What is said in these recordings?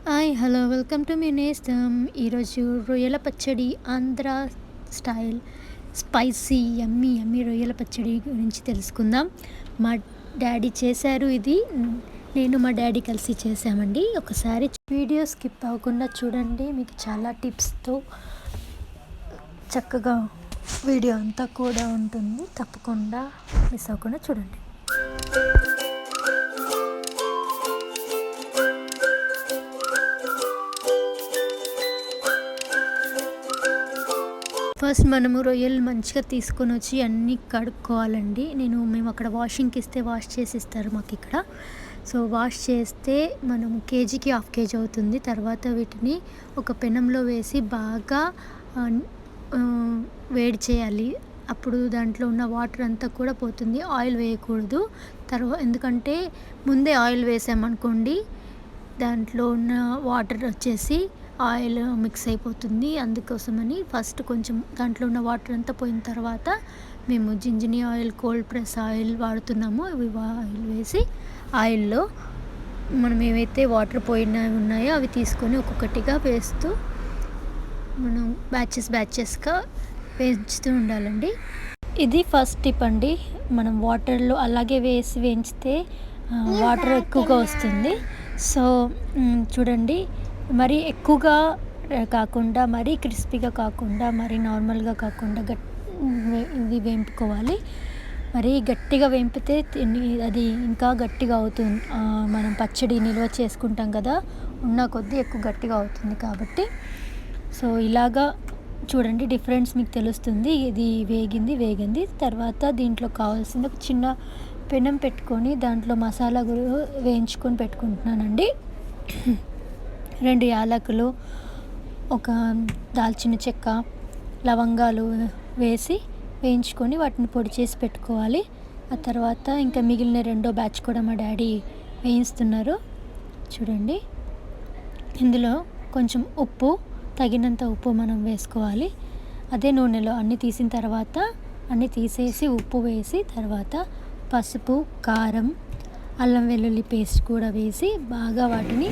Hi hello welcome to me నేస్తం. ఈరోజు రొయ్యల పచ్చడి ఆంధ్ర స్టైల్ స్పైసీ యమ్మీ యమ్మీ రొయ్యల పచ్చడి గురించి తెలుసుకుందాం. మా డాడీ చేశారు ఇది. నేను మా డాడీ కలిసి చేసామండి. ఒకసారి వీడియో స్కిప్ అవ్వకుండా చూడండి. మీకు చాలా టిప్స్తో చక్కగా వీడియో అంతా కూడా ఉంటుంది. తప్పకుండా మిస్ అవ్వకుండా చూడండి. ఫస్ట్ మనము రొయ్యలు మంచిగా తీసుకొని వచ్చి అన్నీ కడుక్కోవాలండి. మేము అక్కడ వాషింగ్కి ఇస్తే వాష్ చేసి ఇస్తారు మాకు ఇక్కడ. సో వాష్ చేస్తే మనం కేజీకి హాఫ్ కేజీ అవుతుంది. తర్వాత వీటిని ఒక పెనంలో వేసి బాగా వేడి చేయాలి. అప్పుడు దాంట్లో ఉన్న వాటర్ అంతా కూడా పోతుంది. ఆయిల్ వేయకూడదు. ఎందుకంటే ముందే ఆయిల్ వేసామనుకోండి, దాంట్లో ఉన్న వాటర్ వచ్చేసి ఆయిల్ మిక్స్ అయిపోతుంది. అందుకోసమని ఫస్ట్ కొంచెం దాంట్లో ఉన్న వాటర్ అంతా పోయిన తర్వాత మేము జింజనీ ఆయిల్, కోల్డ్ ప్రెస్ ఆయిల్ వాడుతున్నాము. అవి ఆయిల్ వేసి ఆయిల్లో మనం ఏవైతే వాటర్ పోయినవి ఉన్నాయో అవి తీసుకొని ఒక్కొక్కటిగా వేస్తూ మనం బ్యాచెస్గా వేయించుతూ ఉండాలండి. ఇది ఫస్ట్ టిప్ అండి. మనం వాటర్లో అలాగే వేసి వేయించితే వాటర్ ఎక్కువగా వస్తుంది. సో చూడండి, మరీ ఎక్కువగా కాకుండా, మరీ క్రిస్పీగా కాకుండా, మరీ నార్మల్గా కాకుండా ఇది వేయించుకోవాలి. మరీ గట్టిగా వేంపితే అది ఇంకా గట్టిగా అవుతుంది. మనం పచ్చడి నిల్వ చేసుకుంటాం కదా, ఉన్న కొద్దీ ఎక్కువ గట్టిగా అవుతుంది కాబట్టి. సో ఇలాగా చూడండి, డిఫరెన్స్ మీకు తెలుస్తుంది. ఇది వేగింది. తర్వాత దీంట్లో కావాల్సింది ఒక చిన్న పెనం పెట్టుకొని దాంట్లో మసాలా వేయించుకొని పెట్టుకుంటున్నానండి. 2 యాలకులు, ఒక దాల్చిన చెక్క, లవంగాలు వేసి వేయించుకొని వాటిని పొడి చేసి పెట్టుకోవాలి. ఆ తర్వాత ఇంకా మిగిలిన 2వ బ్యాచ్ కూడా మా డాడీ వేయిస్తున్నారు. చూడండి, ఇందులో కొంచెం ఉప్పు, తగినంత ఉప్పు మనం వేసుకోవాలి. అదే నూనెలో అన్నీ తీసిన తర్వాత అన్నీ తీసేసి ఉప్పు వేసి తర్వాత పసుపు, కారం, అల్లం వెల్లుల్లి పేస్ట్ కూడా వేసి బాగా వాటిని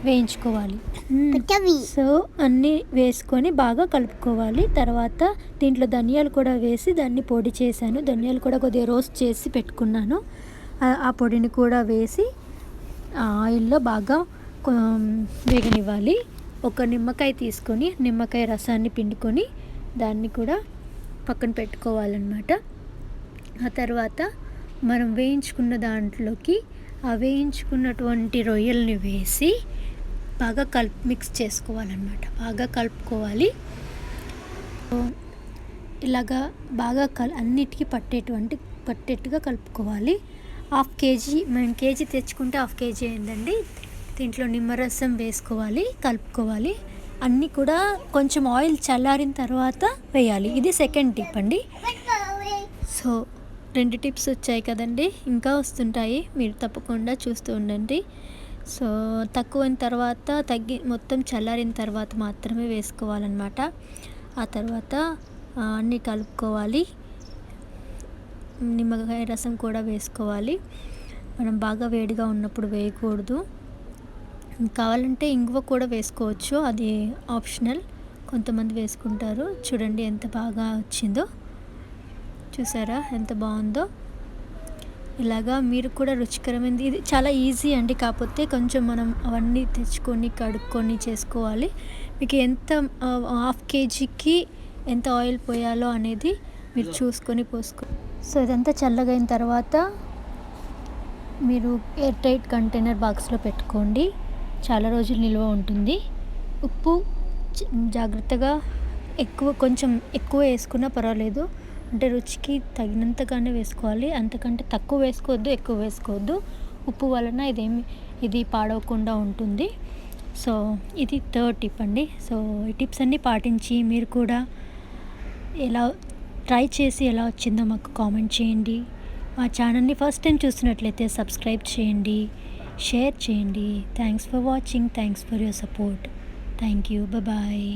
వేయించుకోవాలి. సో అన్నీ వేసుకొని బాగా కలుపుకోవాలి. తర్వాత దీంట్లో ధనియాలు కూడా వేసి దాన్ని పొడి చేశాను. ధనియాలు కూడా కొద్దిగా రోస్ట్ చేసి పెట్టుకున్నాను. ఆ పొడిని కూడా వేసి ఆయిల్లో బాగా వేగనివ్వాలి. ఒక నిమ్మకాయ తీసుకొని నిమ్మకాయ రసాన్ని పిండుకొని దాన్ని కూడా పక్కన పెట్టుకోవాలన్నమాట. ఆ తర్వాత మనం వేయించుకున్న దాంట్లోకి ఆ వేయించుకున్నటువంటి రొయ్యల్ని వేసి బాగా మిక్స్ చేసుకోవాలన్నమాట. బాగా కలుపుకోవాలి. ఇలాగా బాగా అన్నిటికీ పట్టేట్టుగా కలుపుకోవాలి. హాఫ్ కేజీ, మనం కేజీ తెచ్చుకుంటే హాఫ్ కేజీ అయిందండి. దీంట్లో నిమ్మరసం వేసుకోవాలి, కలుపుకోవాలి. అన్నీ కూడా కొంచెం ఆయిల్ చల్లారిన తర్వాత వేయాలి. ఇది సెకండ్ టిప్ అండి. సో 2 టిప్స్ వచ్చాయి కదండి, ఇంకా వస్తుంటాయి. మీరు తప్పకుండా చూస్తూ ఉండండి. సో తక్కువైన తర్వాత మొత్తం చల్లారిన తర్వాత మాత్రమే వేసుకోవాలన్నమాట. ఆ తర్వాత అన్నీ కలుపుకోవాలి. నిమ్మకాయ రసం కూడా వేసుకోవాలి. మనం బాగా వేడిగా ఉన్నప్పుడు వేయకూడదు. కావాలంటే ఇంగువ కూడా వేసుకోవచ్చు, అది ఆప్షనల్. కొంతమంది వేసుకుంటారు. చూడండి ఎంత బాగా వచ్చిందో, చూసారా ఎంత బాగుందో. ఇలాగా మీరు కూడా రుచికరమైనది. ఇది చాలా ఈజీ అండి, కాకపోతే కొంచెం మనం అవన్నీ తెచ్చుకొని కడుక్కొని చేసుకోవాలి. మీకు ఎంత హాఫ్ కేజీకి ఎంత ఆయిల్ పోయాలో అనేది మీరు చూసుకొని పోసుకో. సో ఇదంతా చల్లగా అయిన తర్వాత మీరు ఎయిర్ టైట్ కంటైనర్ బాక్స్లో పెట్టుకోండి. చాలా రోజులు నిల్వ ఉంటుంది. ఉప్పు జాగ్రత్తగా కొంచెం ఎక్కువ వేసుకున్నా పర్వాలేదు. అంటే రుచికి తగినంతగానే వేసుకోవాలి. అంతకంటే తక్కువ వేసుకోవద్దు, ఎక్కువ వేసుకోవద్దు. ఉప్పు వలన ఇది పాడవకుండా ఉంటుంది. సో ఇది 3rd టిప్ అండి. సో ఈ టిప్స్ అన్నీ పాటించి మీరు కూడా ట్రై చేసి ఎలా వచ్చిందో మాకు కామెంట్ చేయండి. మా ఛానల్ని ఫస్ట్ టైం చూసినట్లయితే సబ్స్క్రైబ్ చేయండి, షేర్ చేయండి. Thanks for watching. Thanks for your support. Thank you. Bye.